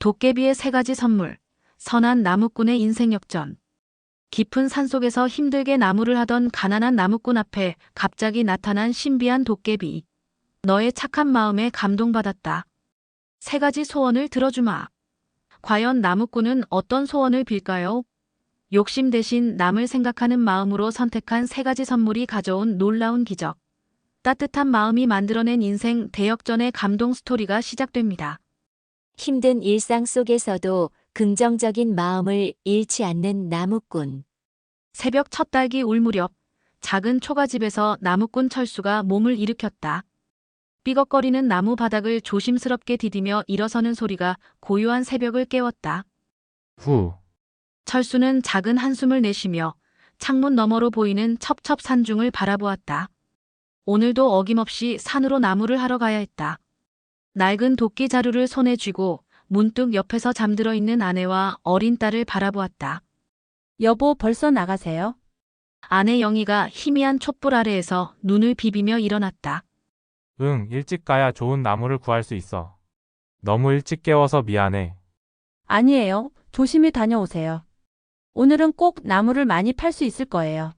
도깨비의 세 가지 선물, 선한 나무꾼의 인생 역전. 깊은 산속에서 힘들게 나무를 하던 가난한 나무꾼 앞에 갑자기 나타난 신비한 도깨비. 너의 착한 마음에 감동받았다. 세 가지 소원을 들어주마. 과연 나무꾼은 어떤 소원을 빌까요? 욕심 대신 남을 생각하는 마음으로 선택한 세 가지 선물이 가져온 놀라운 기적. 따뜻한 마음이 만들어낸 인생 대역전의 감동 스토리가 시작됩니다. 힘든 일상 속에서도 긍정적인 마음을 잃지 않는 나무꾼. 새벽 첫 달기 울 무렵 작은 초가집에서 나무꾼 철수가 몸을 일으켰다. 삐걱거리는 나무 바닥을 조심스럽게 디디며 일어서는 소리가 고요한 새벽을 깨웠다. 후, 철수는 작은 한숨을 내쉬며 창문 너머로 보이는 첩첩 산중을 바라보았다. 오늘도 어김없이 산으로 나무를 하러 가야 했다. 낡은 도끼 자루를 손에 쥐고 문득 옆에서 잠들어 있는 아내와 어린 딸을 바라보았다. 여보, 벌써 나가세요? 아내 영희가 희미한 촛불 아래에서 눈을 비비며 일어났다. 응, 일찍 가야 좋은 나무를 구할 수 있어. 너무 일찍 깨워서 미안해. 아니에요. 조심히 다녀오세요. 오늘은 꼭 나무를 많이 팔 수 있을 거예요.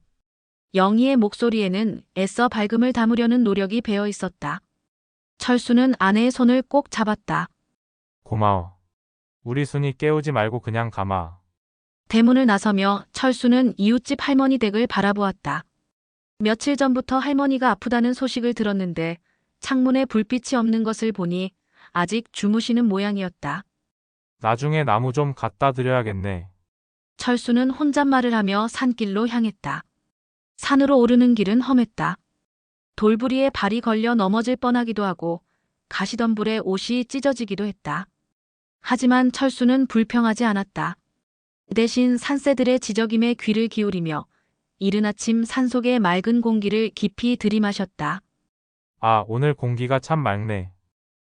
영희의 목소리에는 애써 밝음을 담으려는 노력이 배어 있었다. 철수는 아내의 손을 꼭 잡았다. 고마워. 우리 순이 깨우지 말고 그냥 가마. 대문을 나서며 철수는 이웃집 할머니 댁을 바라보았다. 며칠 전부터 할머니가 아프다는 소식을 들었는데 창문에 불빛이 없는 것을 보니 아직 주무시는 모양이었다. 나중에 나무 좀 갖다 드려야겠네. 철수는 혼잣말을 하며 산길로 향했다. 산으로 오르는 길은 험했다. 돌부리에 발이 걸려 넘어질 뻔하기도 하고 가시덤불에 옷이 찢어지기도 했다. 하지만 철수는 불평하지 않았다. 대신 산새들의 지저김에 귀를 기울이며 이른 아침 산속의 맑은 공기를 깊이 들이마셨다. 아, 오늘 공기가 참 맑네.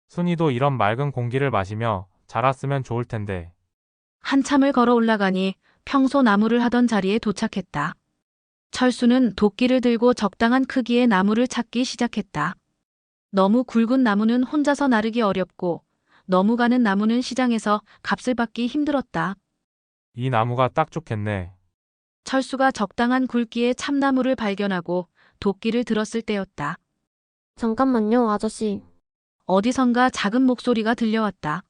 순이도 이런 맑은 공기를 마시며 자랐으면 좋을 텐데. 한참을 걸어 올라가니 평소 나무를 하던 자리에 도착했다. 철수는 도끼를 들고 적당한 크기의 나무를 찾기 시작했다. 너무 굵은 나무는 혼자서 나르기 어렵고 너무 가는 나무는 시장에서 값을 받기 힘들었다. 이 나무가 딱 좋겠네. 철수가 적당한 굵기의 참나무를 발견하고 도끼를 들었을 때였다. 잠깐만요, 아저씨. 어디선가 작은 목소리가 들려왔다.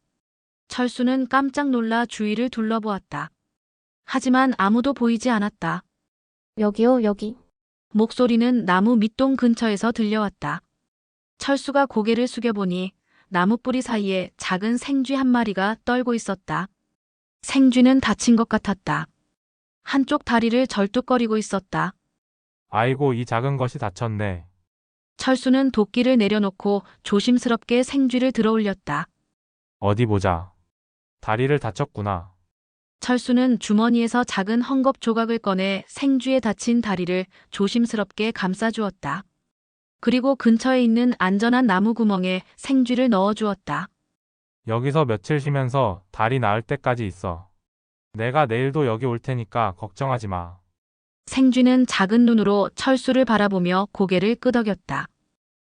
철수는 깜짝 놀라 주위를 둘러보았다. 하지만 아무도 보이지 않았다. 여기요, 여기. 목소리는 나무 밑동 근처에서 들려왔다. 철수가 고개를 숙여보니 나무 뿌리 사이에 작은 생쥐 한 마리가 떨고 있었다. 생쥐는 다친 것 같았다. 한쪽 다리를 절뚝거리고 있었다. 아이고, 이 작은 것이 다쳤네. 철수는 도끼를 내려놓고 조심스럽게 생쥐를 들어 올렸다. 어디 보자. 다리를 다쳤구나. 철수는 주머니에서 작은 헝겊 조각을 꺼내 생쥐에 다친 다리를 조심스럽게 감싸주었다. 그리고 근처에 있는 안전한 나무 구멍에 생쥐를 넣어주었다. 여기서 며칠 쉬면서 다리 나을 때까지 있어. 내가 내일도 여기 올 테니까 걱정하지 마. 생쥐는 작은 눈으로 철수를 바라보며 고개를 끄덕였다.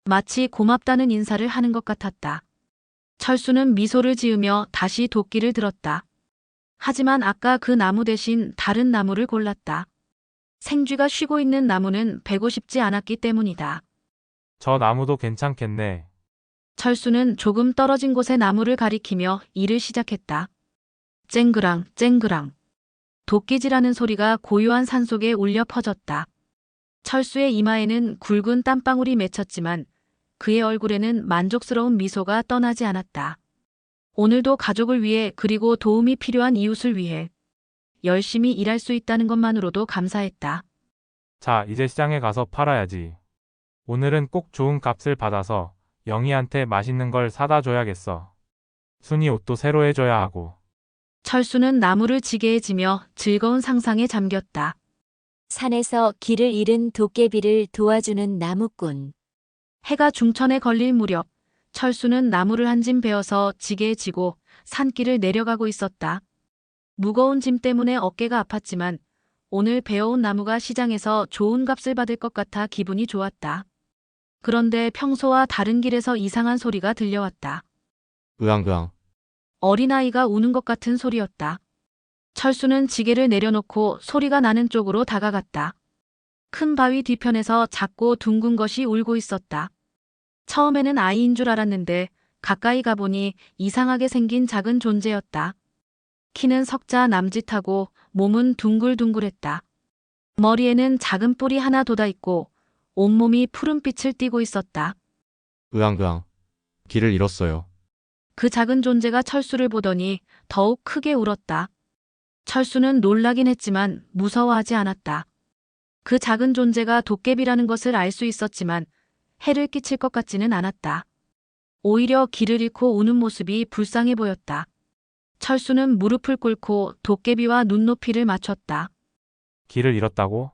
마치 고맙다는 인사를 하는 것 같았다. 철수는 미소를 지으며 다시 도끼를 들었다. 하지만 아까 그 나무 대신 다른 나무를 골랐다. 생쥐가 쉬고 있는 나무는 베고 싶지 않았기 때문이다. 저 나무도 괜찮겠네. 철수는 조금 떨어진 곳의 나무를 가리키며 일을 시작했다. 쨍그랑 쨍그랑. 도끼질하는 소리가 고요한 산속에 울려 퍼졌다. 철수의 이마에는 굵은 땀방울이 맺혔지만 그의 얼굴에는 만족스러운 미소가 떠나지 않았다. 오늘도 가족을 위해 그리고 도움이 필요한 이웃을 위해 열심히 일할 수 있다는 것만으로도 감사했다. 자, 이제 시장에 가서 팔아야지. 오늘은 꼭 좋은 값을 받아서 영희한테 맛있는 걸 사다 줘야겠어. 순이 옷도 새로 해줘야 하고. 철수는 나무를 지게에 지며 즐거운 상상에 잠겼다. 산에서 길을 잃은 도깨비를 도와주는 나무꾼. 해가 중천에 걸릴 무렵 철수는 나무를 한 짐 베어서 지게에 지고 산길을 내려가고 있었다. 무거운 짐 때문에 어깨가 아팠지만 오늘 베어온 나무가 시장에서 좋은 값을 받을 것 같아 기분이 좋았다. 그런데 평소와 다른 길에서 이상한 소리가 들려왔다. 으앙으앙. 어린아이가 우는 것 같은 소리였다. 철수는 지게를 내려놓고 소리가 나는 쪽으로 다가갔다. 큰 바위 뒤편에서 작고 둥근 것이 울고 있었다. 처음에는 아이인 줄 알았는데 가까이 가보니 이상하게 생긴 작은 존재였다. 키는 석자 남짓하고 몸은 둥글둥글했다. 머리에는 작은 뿔이 하나 돋아있고 온몸이 푸른빛을 띠고 있었다. 으앙, 길을 잃었어요. 그 작은 존재가 철수를 보더니 더욱 크게 울었다. 철수는 놀라긴 했지만 무서워하지 않았다. 그 작은 존재가 도깨비라는 것을 알 수 있었지만 해를 끼칠 것 같지는 않았다. 오히려 길을 잃고 우는 모습이 불쌍해 보였다. 철수는 무릎을 꿇고 도깨비와 눈높이를 맞췄다. 길을 잃었다고?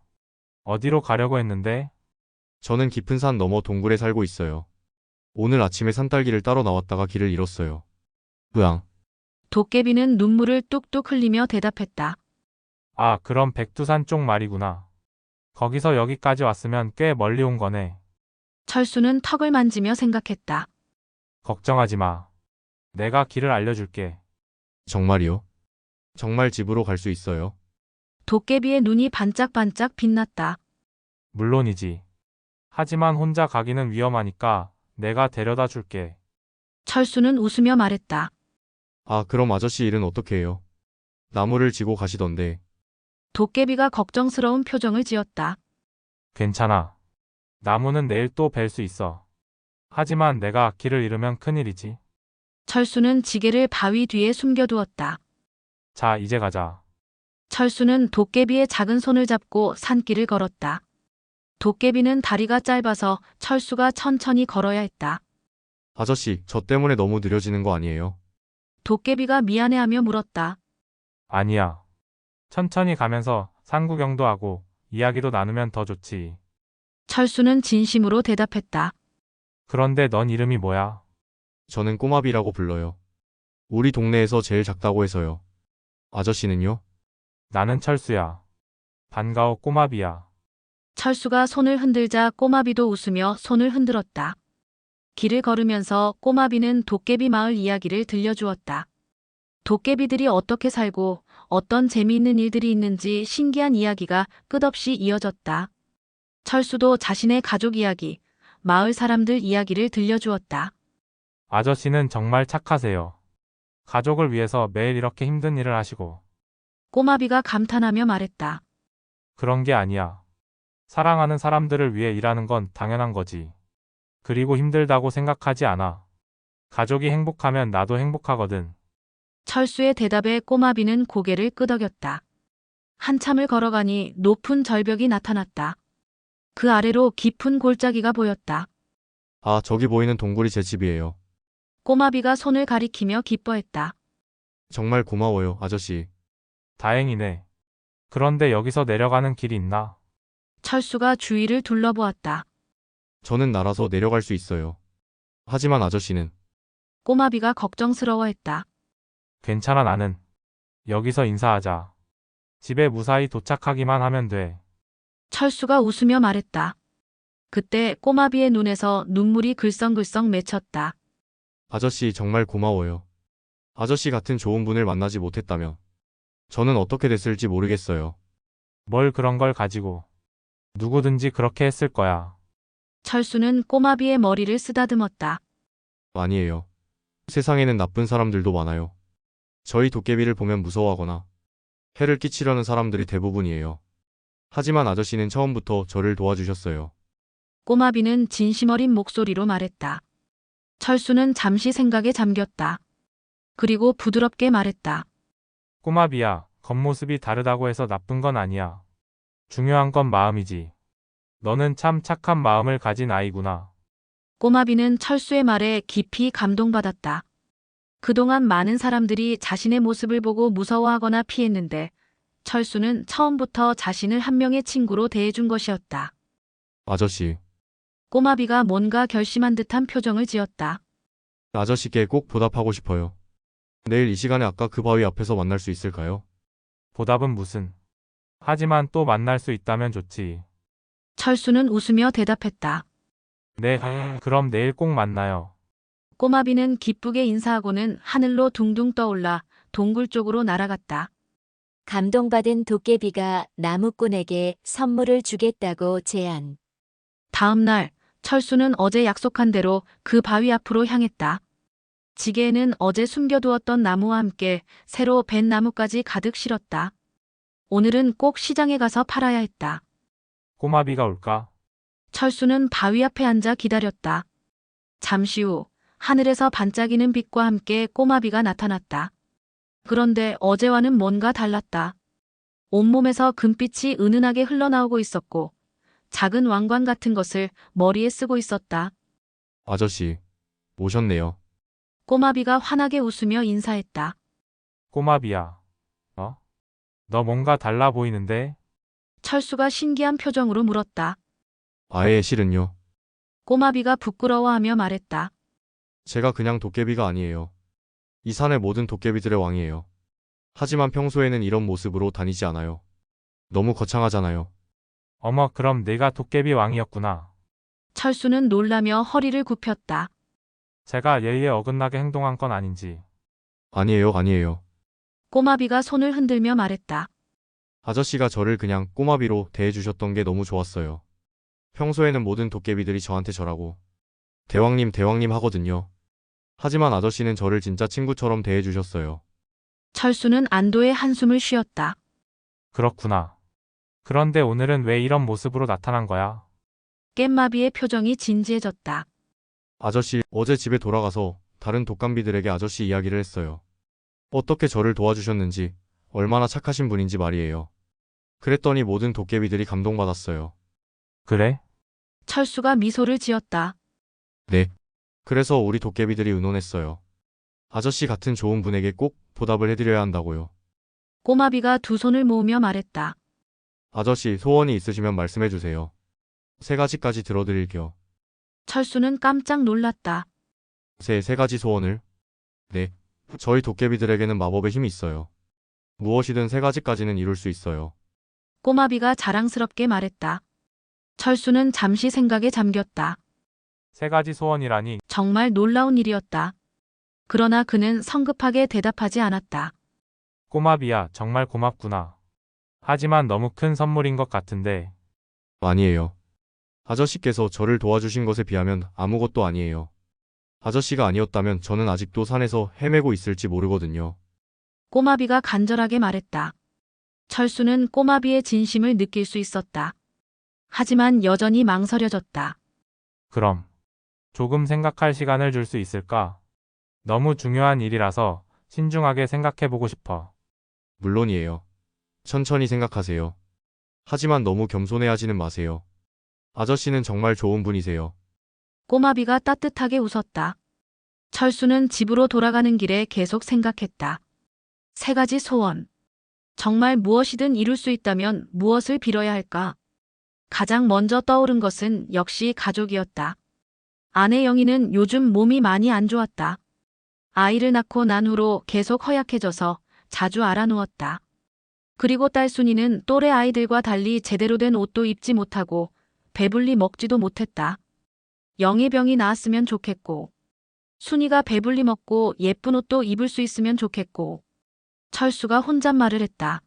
어디로 가려고 했는데? 저는 깊은 산 너머 동굴에 살고 있어요. 오늘 아침에 산딸기를 따러 나왔다가 길을 잃었어요. 으앙. 도깨비는 눈물을 뚝뚝 흘리며 대답했다. 아, 그럼 백두산 쪽 말이구나. 거기서 여기까지 왔으면 꽤 멀리 온 거네. 철수는 턱을 만지며 생각했다. 걱정하지 마. 내가 길을 알려줄게. 정말이요? 정말 집으로 갈 수 있어요? 도깨비의 눈이 반짝반짝 빛났다. 물론이지. 하지만 혼자 가기는 위험하니까 내가 데려다 줄게. 철수는 웃으며 말했다. 아, 그럼 아저씨 일은 어떻게 해요? 나무를 지고 가시던데. 도깨비가 걱정스러운 표정을 지었다. 괜찮아. 나무는 내일 또 뵐 수 있어. 하지만 내가 길을 잃으면 큰일이지. 철수는 지게를 바위 뒤에 숨겨두었다. 자, 이제 가자. 철수는 도깨비의 작은 손을 잡고 산길을 걸었다. 도깨비는 다리가 짧아서 철수가 천천히 걸어야 했다. 아저씨, 저 때문에 너무 느려지는 거 아니에요? 도깨비가 미안해하며 물었다. 아니야. 천천히 가면서 산 구경도 하고 이야기도 나누면 더 좋지. 철수는 진심으로 대답했다. 그런데 넌 이름이 뭐야? 저는 꼬마비라고 불러요. 우리 동네에서 제일 작다고 해서요. 아저씨는요? 나는 철수야. 반가워 꼬마비야. 철수가 손을 흔들자 꼬마비도 웃으며 손을 흔들었다. 길을 걸으면서 꼬마비는 도깨비 마을 이야기를 들려주었다. 도깨비들이 어떻게 살고 어떤 재미있는 일들이 있는지 신기한 이야기가 끝없이 이어졌다. 철수도 자신의 가족 이야기, 마을 사람들 이야기를 들려주었다. 아저씨는 정말 착하세요. 가족을 위해서 매일 이렇게 힘든 일을 하시고. 꼬마비가 감탄하며 말했다. 그런 게 아니야. 사랑하는 사람들을 위해 일하는 건 당연한 거지. 그리고 힘들다고 생각하지 않아. 가족이 행복하면 나도 행복하거든. 철수의 대답에 꼬마비는 고개를 끄덕였다. 한참을 걸어가니 높은 절벽이 나타났다. 그 아래로 깊은 골짜기가 보였다. 아, 저기 보이는 동굴이 제 집이에요. 꼬마비가 손을 가리키며 기뻐했다. 정말 고마워요, 아저씨. 다행이네. 그런데 여기서 내려가는 길이 있나? 철수가 주위를 둘러보았다. 저는 날아서 내려갈 수 있어요. 하지만 아저씨는 꼬마비가 걱정스러워했다. 괜찮아 나는. 여기서 인사하자. 집에 무사히 도착하기만 하면 돼. 철수가 웃으며 말했다. 그때 꼬마비의 눈에서 눈물이 글썽글썽 맺혔다. 아저씨 정말 고마워요. 아저씨 같은 좋은 분을 만나지 못했다면 저는 어떻게 됐을지 모르겠어요. 뭘 그런 걸 가지고. 누구든지 그렇게 했을 거야. 철수는 꼬마비의 머리를 쓰다듬었다. 아니에요. 세상에는 나쁜 사람들도 많아요. 저희 도깨비를 보면 무서워하거나 해를 끼치려는 사람들이 대부분이에요. 하지만 아저씨는 처음부터 저를 도와주셨어요. 꼬마비는 진심 어린 목소리로 말했다. 철수는 잠시 생각에 잠겼다. 그리고 부드럽게 말했다. 꼬마비야, 겉모습이 다르다고 해서 나쁜 건 아니야. 중요한 건 마음이지. 너는 참 착한 마음을 가진 아이구나. 꼬마비는 철수의 말에 깊이 감동받았다. 그동안 많은 사람들이 자신의 모습을 보고 무서워하거나 피했는데 철수는 처음부터 자신을 한 명의 친구로 대해준 것이었다. 아저씨, 꼬마비가 뭔가 결심한 듯한 표정을 지었다. 아저씨께 꼭 보답하고 싶어요. 내일 이 시간에 아까 그 바위 앞에서 만날 수 있을까요? 보답은 무슨. 하지만 또 만날 수 있다면 좋지. 철수는 웃으며 대답했다. 네, 그럼 내일 꼭 만나요. 꼬마비는 기쁘게 인사하고는 하늘로 둥둥 떠올라 동굴 쪽으로 날아갔다. 감동받은 도깨비가 나무꾼에게 선물을 주겠다고 제안. 다음 날 철수는 어제 약속한 대로 그 바위 앞으로 향했다. 지게에는 어제 숨겨두었던 나무와 함께 새로 벤 나무까지 가득 실었다. 오늘은 꼭 시장에 가서 팔아야 했다. 꼬마비가 올까? 철수는 바위 앞에 앉아 기다렸다. 잠시 후 하늘에서 반짝이는 빛과 함께 꼬마비가 나타났다. 그런데 어제와는 뭔가 달랐다. 온몸에서 금빛이 은은하게 흘러나오고 있었고 작은 왕관 같은 것을 머리에 쓰고 있었다. 아저씨, 오셨네요. 꼬마비가 환하게 웃으며 인사했다. 꼬마비야. 너 뭔가 달라 보이는데? 철수가 신기한 표정으로 물었다. 아예 실은요. 꼬마비가 부끄러워하며 말했다. 제가 그냥 도깨비가 아니에요. 이 산의 모든 도깨비들의 왕이에요. 하지만 평소에는 이런 모습으로 다니지 않아요. 너무 거창하잖아요. 어머, 그럼 내가 도깨비 왕이었구나. 철수는 놀라며 허리를 굽혔다. 제가 예의에 어긋나게 행동한 건 아닌지. 아니에요, 아니에요. 꼬마비가 손을 흔들며 말했다. 아저씨가 저를 그냥 꼬마비로 대해주셨던 게 너무 좋았어요. 평소에는 모든 도깨비들이 저한테 저라고 대왕님, 대왕님 하거든요. 하지만 아저씨는 저를 진짜 친구처럼 대해주셨어요. 철수는 안도의 한숨을 쉬었다. 그렇구나. 그런데 오늘은 왜 이런 모습으로 나타난 거야? 깻마비의 표정이 진지해졌다. 아저씨, 어제 집에 돌아가서 다른 독감비들에게 아저씨 이야기를 했어요. 어떻게 저를 도와주셨는지, 얼마나 착하신 분인지 말이에요. 그랬더니 모든 도깨비들이 감동받았어요. 그래? 철수가 미소를 지었다. 네. 그래서 우리 도깨비들이 의논했어요. 아저씨 같은 좋은 분에게 꼭 보답을 해드려야 한다고요. 꼬마비가 두 손을 모으며 말했다. 아저씨, 소원이 있으시면 말씀해주세요. 3가지까지 들어드릴게요. 철수는 깜짝 놀랐다. 세 가지 소원을? 네. 저희 도깨비들에게는 마법의 힘이 있어요. 무엇이든 3가지까지는 이룰 수 있어요. 꼬마비가 자랑스럽게 말했다. 철수는 잠시 생각에 잠겼다. 3가지 소원이라니. 정말 놀라운 일이었다. 그러나 그는 성급하게 대답하지 않았다. 꼬마비야, 정말 고맙구나. 하지만 너무 큰 선물인 것 같은데. 아니에요. 아저씨께서 저를 도와주신 것에 비하면 아무것도 아니에요. 아저씨가 아니었다면 저는 아직도 산에서 헤매고 있을지 모르거든요. 꼬마비가 간절하게 말했다. 철수는 꼬마비의 진심을 느낄 수 있었다. 하지만 여전히 망설여졌다. 그럼 조금 생각할 시간을 줄 수 있을까? 너무 중요한 일이라서 신중하게 생각해보고 싶어. 물론이에요. 천천히 생각하세요. 하지만 너무 겸손해하지는 마세요. 아저씨는 정말 좋은 분이세요. 꼬마비가 따뜻하게 웃었다. 철수는 집으로 돌아가는 길에 계속 생각했다. 3가지 소원. 정말 무엇이든 이룰 수 있다면 무엇을 빌어야 할까? 가장 먼저 떠오른 것은 역시 가족이었다. 아내 영희는 요즘 몸이 많이 안 좋았다. 아이를 낳고 난 후로 계속 허약해져서 자주 알아누웠다. 그리고 딸 순이는 또래 아이들과 달리 제대로 된 옷도 입지 못하고 배불리 먹지도 못했다. 영희 병이 나았으면 좋겠고, 순이가 배불리 먹고 예쁜 옷도 입을 수 있으면 좋겠고, 철수가 혼잣말을 했다.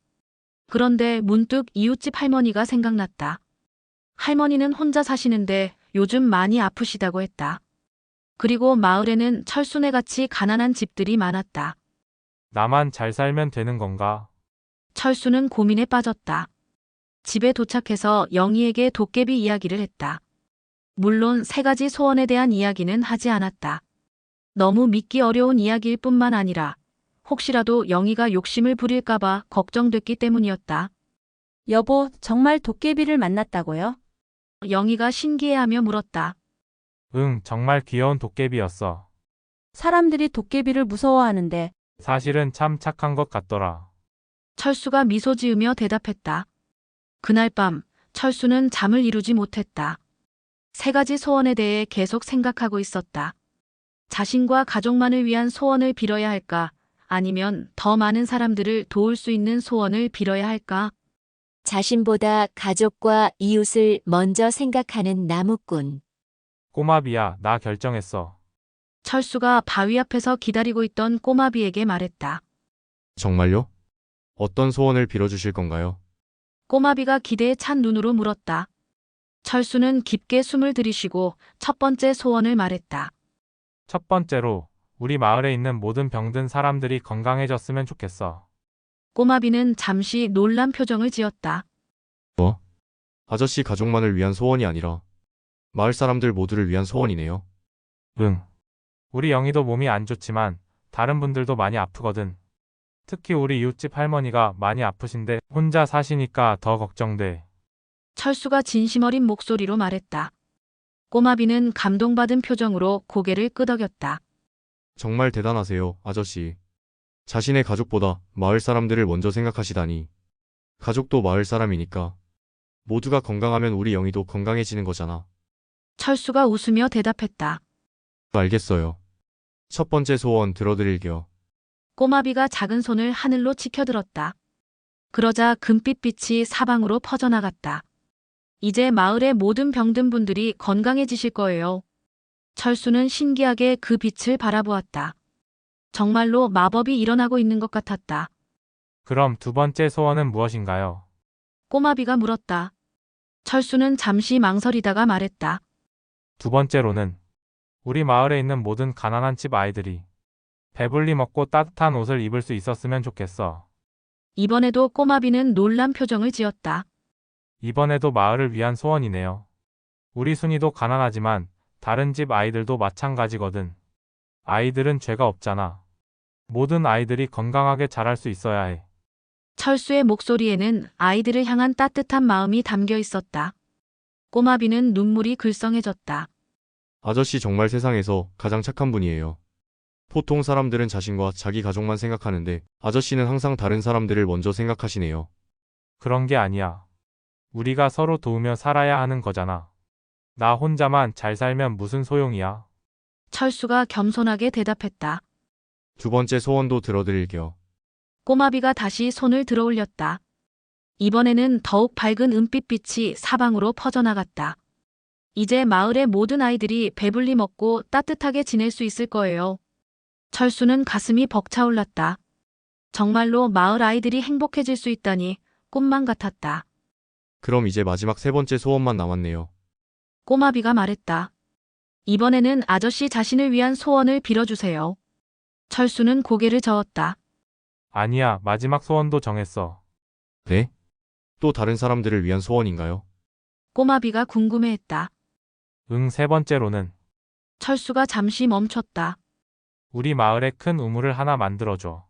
그런데 문득 이웃집 할머니가 생각났다. 할머니는 혼자 사시는데 요즘 많이 아프시다고 했다. 그리고 마을에는 철수네 같이 가난한 집들이 많았다. 나만 잘 살면 되는 건가? 철수는 고민에 빠졌다. 집에 도착해서 영희에게 도깨비 이야기를 했다. 물론 3가지 소원에 대한 이야기는 하지 않았다. 너무 믿기 어려운 이야기일 뿐만 아니라 혹시라도 영희가 욕심을 부릴까봐 걱정됐기 때문이었다. 여보, 정말 도깨비를 만났다고요? 영희가 신기해하며 물었다. 응, 정말 귀여운 도깨비였어. 사람들이 도깨비를 무서워하는데 사실은 참 착한 것 같더라. 철수가 미소 지으며 대답했다. 그날 밤 철수는 잠을 이루지 못했다. 3가지 소원에 대해 계속 생각하고 있었다. 자신과 가족만을 위한 소원을 빌어야 할까? 아니면 더 많은 사람들을 도울 수 있는 소원을 빌어야 할까? 자신보다 가족과 이웃을 먼저 생각하는 나무꾼. 꼬마비야, 나 결정했어. 철수가 바위 앞에서 기다리고 있던 꼬마비에게 말했다. 정말요? 어떤 소원을 빌어주실 건가요? 꼬마비가 기대에 찬 눈으로 물었다. 철수는 깊게 숨을 들이쉬고 첫 번째 소원을 말했다. 첫 번째로, 우리 마을에 있는 모든 병든 사람들이 건강해졌으면 좋겠어. 꼬마비는 잠시 놀란 표정을 지었다. 아저씨 가족만을 위한 소원이 아니라 마을 사람들 모두를 위한 소원이네요. 응. 우리 영희도 몸이 안 좋지만 다른 분들도 많이 아프거든. 특히 우리 이웃집 할머니가 많이 아프신데 혼자 사시니까 더 걱정돼. 철수가 진심 어린 목소리로 말했다. 꼬마비는 감동받은 표정으로 고개를 끄덕였다. 정말 대단하세요, 아저씨. 자신의 가족보다 마을 사람들을 먼저 생각하시다니. 가족도 마을 사람이니까. 모두가 건강하면 우리 영희도 건강해지는 거잖아. 철수가 웃으며 대답했다. 알겠어요. 첫 번째 소원 들어드릴게요. 꼬마비가 작은 손을 하늘로 치켜들었다. 그러자 금빛빛이 사방으로 퍼져나갔다. 이제 마을의 모든 병든 분들이 건강해지실 거예요. 철수는 신기하게 그 빛을 바라보았다. 정말로 마법이 일어나고 있는 것 같았다. 그럼 두 번째 소원은 무엇인가요? 꼬마비가 물었다. 철수는 잠시 망설이다가 말했다. 두 번째로는 우리 마을에 있는 모든 가난한 집 아이들이 배불리 먹고 따뜻한 옷을 입을 수 있었으면 좋겠어. 이번에도 꼬마비는 놀란 표정을 지었다. 이번에도 마을을 위한 소원이네요. 우리 순이도 가난하지만 다른 집 아이들도 마찬가지거든. 아이들은 죄가 없잖아. 모든 아이들이 건강하게 자랄 수 있어야 해. 철수의 목소리에는 아이들을 향한 따뜻한 마음이 담겨 있었다. 꼬마비는 눈물이 글썽해졌다. 아저씨 정말 세상에서 가장 착한 분이에요. 보통 사람들은 자신과 자기 가족만 생각하는데 아저씨는 항상 다른 사람들을 먼저 생각하시네요. 그런 게 아니야. 우리가 서로 도우며 살아야 하는 거잖아. 나 혼자만 잘 살면 무슨 소용이야. 철수가 겸손하게 대답했다. 두 번째 소원도 들어드릴게요. 꼬마비가 다시 손을 들어 올렸다. 이번에는 더욱 밝은 은빛빛이 사방으로 퍼져나갔다. 이제 마을의 모든 아이들이 배불리 먹고 따뜻하게 지낼 수 있을 거예요. 철수는 가슴이 벅차올랐다. 정말로 마을 아이들이 행복해질 수 있다니 꿈만 같았다. 그럼 이제 마지막 세 번째 소원만 남았네요. 꼬마비가 말했다. 이번에는 아저씨 자신을 위한 소원을 빌어주세요. 철수는 고개를 저었다. 아니야, 마지막 소원도 정했어. 네? 또 다른 사람들을 위한 소원인가요? 꼬마비가 궁금해했다. 응, 세 번째로는 철수가 잠시 멈췄다. 우리 마을에 큰 우물을 하나 만들어줘.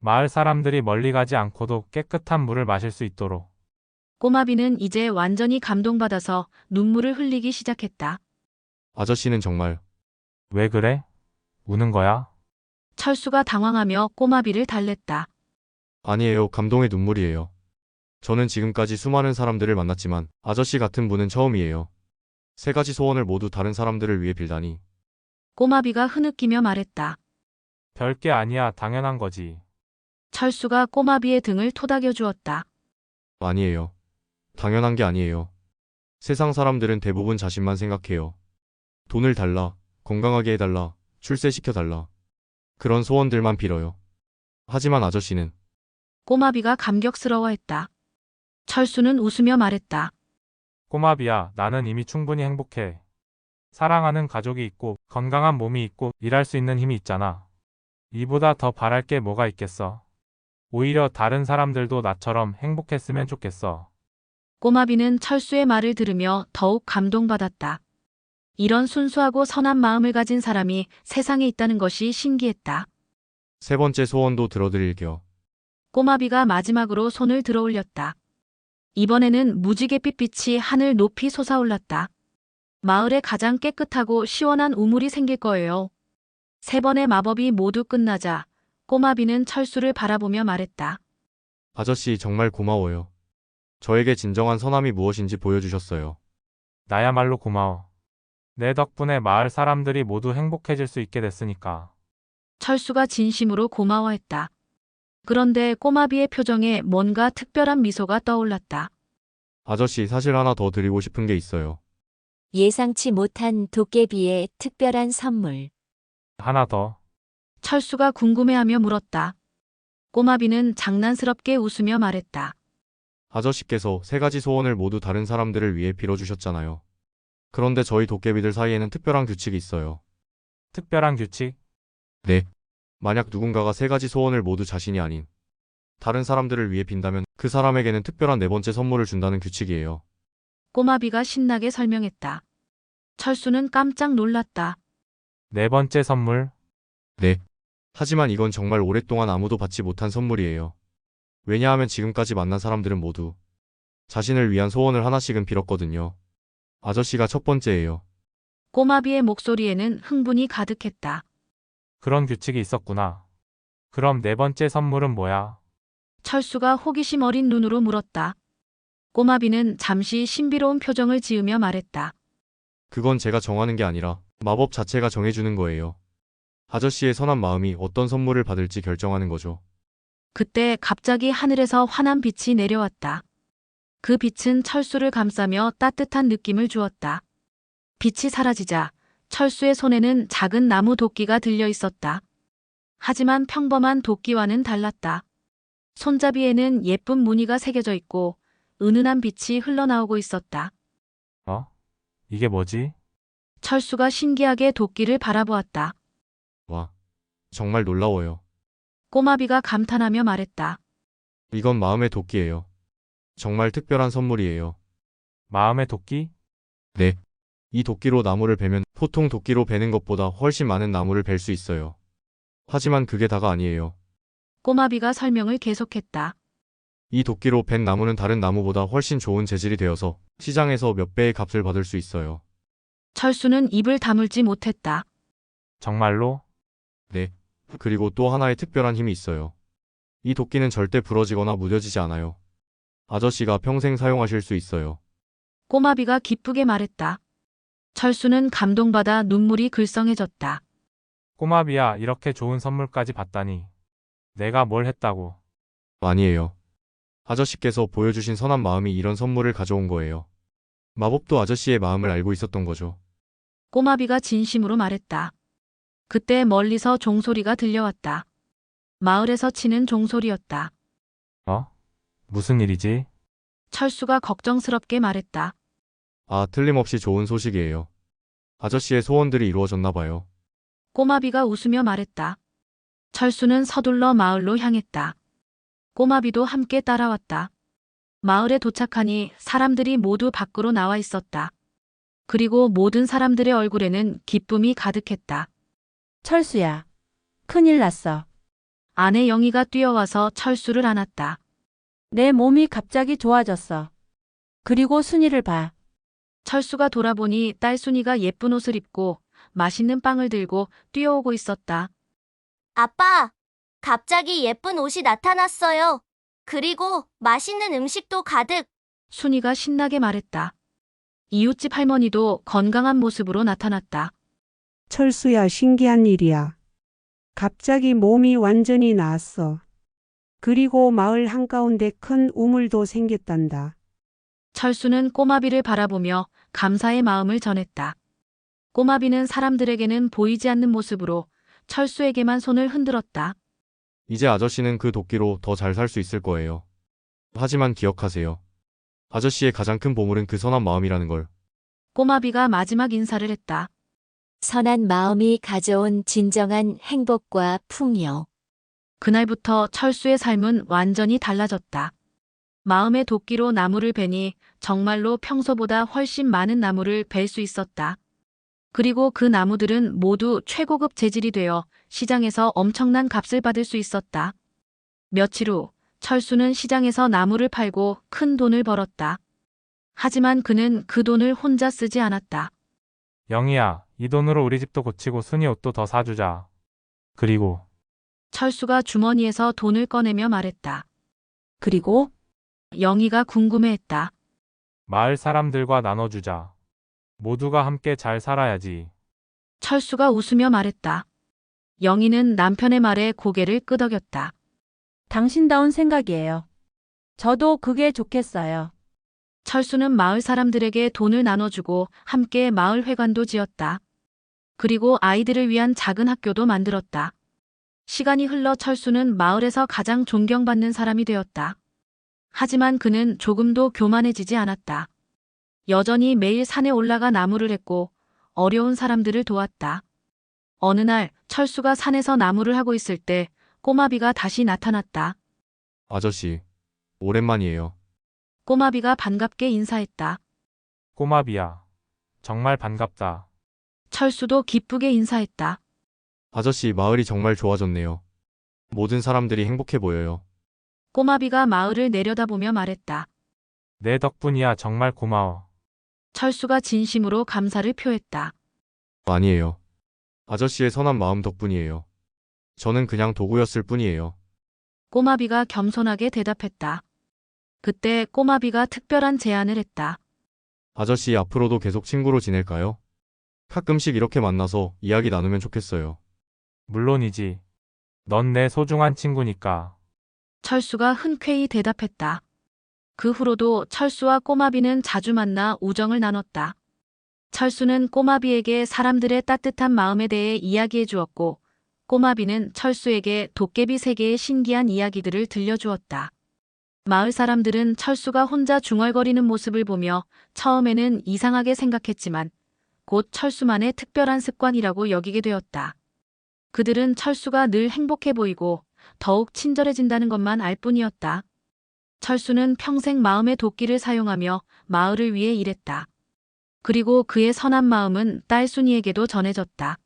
마을 사람들이 멀리 가지 않고도 깨끗한 물을 마실 수 있도록. 꼬마비는 이제 완전히 감동받아서 눈물을 흘리기 시작했다. 아저씨는 정말 왜 그래? 우는 거야? 철수가 당황하며 꼬마비를 달랬다. 아니에요. 감동의 눈물이에요. 저는 지금까지 수많은 사람들을 만났지만 아저씨 같은 분은 처음이에요. 세 가지 소원을 모두 다른 사람들을 위해 빌다니. 꼬마비가 흐느끼며 말했다. 별게 아니야, 당연한 거지. 철수가 꼬마비의 등을 토닥여 주었다. 아니에요. 당연한 게 아니에요. 세상 사람들은 대부분 자신만 생각해요. 돈을 달라, 건강하게 해달라, 출세시켜달라. 그런 소원들만 빌어요. 하지만 아저씨는 꼬마비가 감격스러워했다. 철수는 웃으며 말했다. 꼬마비야, 나는 이미 충분히 행복해. 사랑하는 가족이 있고 건강한 몸이 있고 일할 수 있는 힘이 있잖아. 이보다 더 바랄 게 뭐가 있겠어. 오히려 다른 사람들도 나처럼 행복했으면 좋겠어. 꼬마비는 철수의 말을 들으며 더욱 감동받았다. 이런 순수하고 선한 마음을 가진 사람이 세상에 있다는 것이 신기했다. 세 번째 소원도 들어드릴게요. 꼬마비가 마지막으로 손을 들어 올렸다. 이번에는 무지갯빛 빛이 하늘 높이 솟아올랐다. 마을에 가장 깨끗하고 시원한 우물이 생길 거예요. 세 번의 마법이 모두 끝나자 꼬마비는 철수를 바라보며 말했다. 아저씨 정말 고마워요. 저에게 진정한 선함이 무엇인지 보여주셨어요. 나야말로 고마워. 내 덕분에 마을 사람들이 모두 행복해질 수 있게 됐으니까. 철수가 진심으로 고마워했다. 그런데 꼬마비의 표정에 뭔가 특별한 미소가 떠올랐다. 아저씨 사실 하나 더 드리고 싶은 게 있어요. 예상치 못한 도깨비의 특별한 선물. 하나 더. 철수가 궁금해하며 물었다. 꼬마비는 장난스럽게 웃으며 말했다. 아저씨께서 3가지 소원을 모두 다른 사람들을 위해 빌어주셨잖아요. 그런데 저희 도깨비들 사이에는 특별한 규칙이 있어요. 특별한 규칙? 네. 만약 누군가가 3가지 소원을 모두 자신이 아닌 다른 사람들을 위해 빈다면 그 사람에게는 특별한 4번째 선물을 준다는 규칙이에요. 꼬마비가 신나게 설명했다. 철수는 깜짝 놀랐다. 4번째 선물? 네. 하지만 이건 정말 오랫동안 아무도 받지 못한 선물이에요. 왜냐하면 지금까지 만난 사람들은 모두 자신을 위한 소원을 하나씩은 빌었거든요. 아저씨가 첫 번째예요. 꼬마비의 목소리에는 흥분이 가득했다. 그런 규칙이 있었구나. 그럼 4번째 선물은 뭐야? 철수가 호기심 어린 눈으로 물었다. 꼬마비는 잠시 신비로운 표정을 지으며 말했다. 그건 제가 정하는 게 아니라 마법 자체가 정해주는 거예요. 아저씨의 선한 마음이 어떤 선물을 받을지 결정하는 거죠. 그때 갑자기 하늘에서 환한 빛이 내려왔다. 그 빛은 철수를 감싸며 따뜻한 느낌을 주었다. 빛이 사라지자 철수의 손에는 작은 나무 도끼가 들려 있었다. 하지만 평범한 도끼와는 달랐다. 손잡이에는 예쁜 무늬가 새겨져 있고 은은한 빛이 흘러나오고 있었다. 이게 뭐지? 철수가 신기하게 도끼를 바라보았다. 와, 정말 놀라워요. 꼬마비가 감탄하며 말했다. 이건 마음의 도끼예요. 정말 특별한 선물이에요. 마음의 도끼? 네. 이 도끼로 나무를 베면 보통 도끼로 베는 것보다 훨씬 많은 나무를 벨 수 있어요. 하지만 그게 다가 아니에요. 꼬마비가 설명을 계속했다. 이 도끼로 벤 나무는 다른 나무보다 훨씬 좋은 재질이 되어서 시장에서 몇 배의 값을 받을 수 있어요. 철수는 입을 다물지 못했다. 정말로? 네. 그리고 또 하나의 특별한 힘이 있어요. 이 도끼는 절대 부러지거나 무뎌지지 않아요. 아저씨가 평생 사용하실 수 있어요. 꼬마비가 기쁘게 말했다. 철수는 감동받아 눈물이 글썽해졌다. 꼬마비야, 이렇게 좋은 선물까지 받다니. 내가 뭘 했다고. 아니에요. 아저씨께서 보여주신 선한 마음이 이런 선물을 가져온 거예요. 마법도 아저씨의 마음을 알고 있었던 거죠. 꼬마비가 진심으로 말했다. 그때 멀리서 종소리가 들려왔다. 마을에서 치는 종소리였다. 무슨 일이지? 철수가 걱정스럽게 말했다. 아, 틀림없이 좋은 소식이에요. 아저씨의 소원들이 이루어졌나 봐요. 꼬마비가 웃으며 말했다. 철수는 서둘러 마을로 향했다. 꼬마비도 함께 따라왔다. 마을에 도착하니 사람들이 모두 밖으로 나와 있었다. 그리고 모든 사람들의 얼굴에는 기쁨이 가득했다. 철수야. 큰일 났어. 아내 영희가 뛰어와서 철수를 안았다. 내 몸이 갑자기 좋아졌어. 그리고 순이를 봐. 철수가 돌아보니 딸 순이가 예쁜 옷을 입고 맛있는 빵을 들고 뛰어오고 있었다. 아빠, 갑자기 예쁜 옷이 나타났어요. 그리고 맛있는 음식도 가득. 순이가 신나게 말했다. 이웃집 할머니도 건강한 모습으로 나타났다. 철수야, 신기한 일이야. 갑자기 몸이 완전히 나았어. 그리고 마을 한가운데 큰 우물도 생겼단다. 철수는 꼬마비를 바라보며 감사의 마음을 전했다. 꼬마비는 사람들에게는 보이지 않는 모습으로 철수에게만 손을 흔들었다. 이제 아저씨는 그 도끼로 더 잘 살 수 있을 거예요. 하지만 기억하세요. 아저씨의 가장 큰 보물은 그 선한 마음이라는 걸. 꼬마비가 마지막 인사를 했다. 선한 마음이 가져온 진정한 행복과 풍요. 그날부터 철수의 삶은 완전히 달라졌다. 마음의 도끼로 나무를 베니 정말로 평소보다 훨씬 많은 나무를 벨 수 있었다. 그리고 그 나무들은 모두 최고급 재질이 되어 시장에서 엄청난 값을 받을 수 있었다. 며칠 후 철수는 시장에서 나무를 팔고 큰 돈을 벌었다. 하지만 그는 그 돈을 혼자 쓰지 않았다. 영희야, 이 돈으로 우리 집도 고치고 순이 옷도 더 사주자. 그리고 철수가 주머니에서 돈을 꺼내며 말했다. 그리고 영희가 궁금해했다. 마을 사람들과 나눠주자. 모두가 함께 잘 살아야지. 철수가 웃으며 말했다. 영희는 남편의 말에 고개를 끄덕였다. 당신다운 생각이에요. 저도 그게 좋겠어요. 철수는 마을 사람들에게 돈을 나눠주고 함께 마을 회관도 지었다. 그리고 아이들을 위한 작은 학교도 만들었다. 시간이 흘러 철수는 마을에서 가장 존경받는 사람이 되었다. 하지만 그는 조금도 교만해지지 않았다. 여전히 매일 산에 올라가 나무를 했고 어려운 사람들을 도왔다. 어느 날 철수가 산에서 나무를 하고 있을 때 꼬마비가 다시 나타났다. 아저씨, 오랜만이에요. 꼬마비가 반갑게 인사했다. 꼬마비야. 정말 반갑다. 철수도 기쁘게 인사했다. 아저씨, 마을이 정말 좋아졌네요. 모든 사람들이 행복해 보여요. 꼬마비가 마을을 내려다보며 말했다. 내 덕분이야. 정말 고마워. 철수가 진심으로 감사를 표했다. 아니에요. 아저씨의 선한 마음 덕분이에요. 저는 그냥 도구였을 뿐이에요. 꼬마비가 겸손하게 대답했다. 그때 꼬마비가 특별한 제안을 했다. 아저씨, 앞으로도 계속 친구로 지낼까요? 가끔씩 이렇게 만나서 이야기 나누면 좋겠어요. 물론이지. 넌 내 소중한 친구니까. 철수가 흔쾌히 대답했다. 그 후로도 철수와 꼬마비는 자주 만나 우정을 나눴다. 철수는 꼬마비에게 사람들의 따뜻한 마음에 대해 이야기해 주었고, 꼬마비는 철수에게 도깨비 세계의 신기한 이야기들을 들려주었다. 마을 사람들은 철수가 혼자 중얼거리는 모습을 보며 처음에는 이상하게 생각했지만 곧 철수만의 특별한 습관이라고 여기게 되었다. 그들은 철수가 늘 행복해 보이고 더욱 친절해진다는 것만 알 뿐이었다. 철수는 평생 마음의 도끼를 사용하며 마을을 위해 일했다. 그리고 그의 선한 마음은 딸 순이에게도 전해졌다.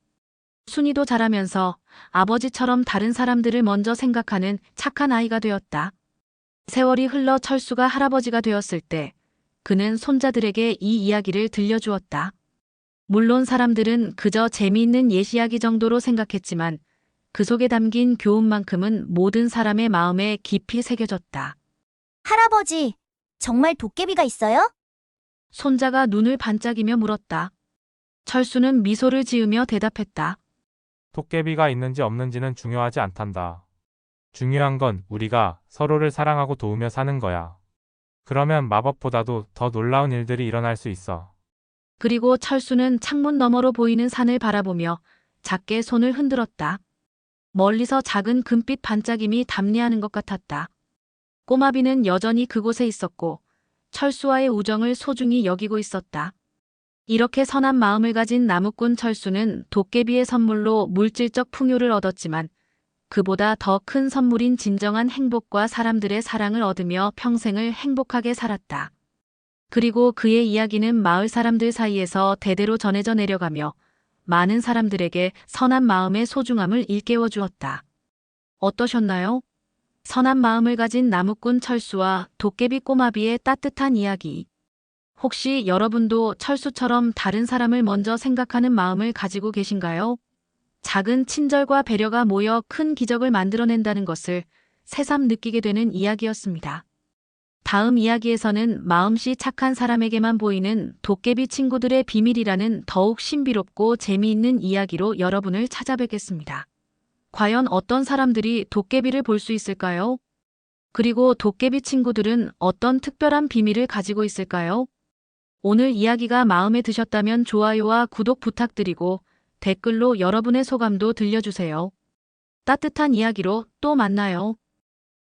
순이도 자라면서 아버지처럼 다른 사람들을 먼저 생각하는 착한 아이가 되었다. 세월이 흘러 철수가 할아버지가 되었을 때 그는 손자들에게 이 이야기를 들려주었다. 물론 사람들은 그저 재미있는 예시이야기 정도로 생각했지만 그 속에 담긴 교훈만큼은 모든 사람의 마음에 깊이 새겨졌다. 할아버지, 정말 도깨비가 있어요? 손자가 눈을 반짝이며 물었다. 철수는 미소를 지으며 대답했다. 도깨비가 있는지 없는지는 중요하지 않단다. 중요한 건 우리가 서로를 사랑하고 도우며 사는 거야. 그러면 마법보다도 더 놀라운 일들이 일어날 수 있어. 그리고 철수는 창문 너머로 보이는 산을 바라보며 작게 손을 흔들었다. 멀리서 작은 금빛 반짝임이 담내하는 것 같았다. 꼬마비는 여전히 그곳에 있었고 철수와의 우정을 소중히 여기고 있었다. 이렇게 선한 마음을 가진 나무꾼 철수는 도깨비의 선물로 물질적 풍요를 얻었지만 그보다 더 큰 선물인 진정한 행복과 사람들의 사랑을 얻으며 평생을 행복하게 살았다. 그리고 그의 이야기는 마을 사람들 사이에서 대대로 전해져 내려가며 많은 사람들에게 선한 마음의 소중함을 일깨워 주었다. 어떠셨나요? 선한 마음을 가진 나무꾼 철수와 도깨비 꼬마비의 따뜻한 이야기. 혹시 여러분도 철수처럼 다른 사람을 먼저 생각하는 마음을 가지고 계신가요? 작은 친절과 배려가 모여 큰 기적을 만들어낸다는 것을 새삼 느끼게 되는 이야기였습니다. 다음 이야기에서는 마음씨 착한 사람에게만 보이는 도깨비 친구들의 비밀이라는 더욱 신비롭고 재미있는 이야기로 여러분을 찾아뵙겠습니다. 과연 어떤 사람들이 도깨비를 볼 수 있을까요? 그리고 도깨비 친구들은 어떤 특별한 비밀을 가지고 있을까요? 오늘 이야기가 마음에 드셨다면 좋아요와 구독 부탁드리고 댓글로 여러분의 소감도 들려주세요. 따뜻한 이야기로 또 만나요.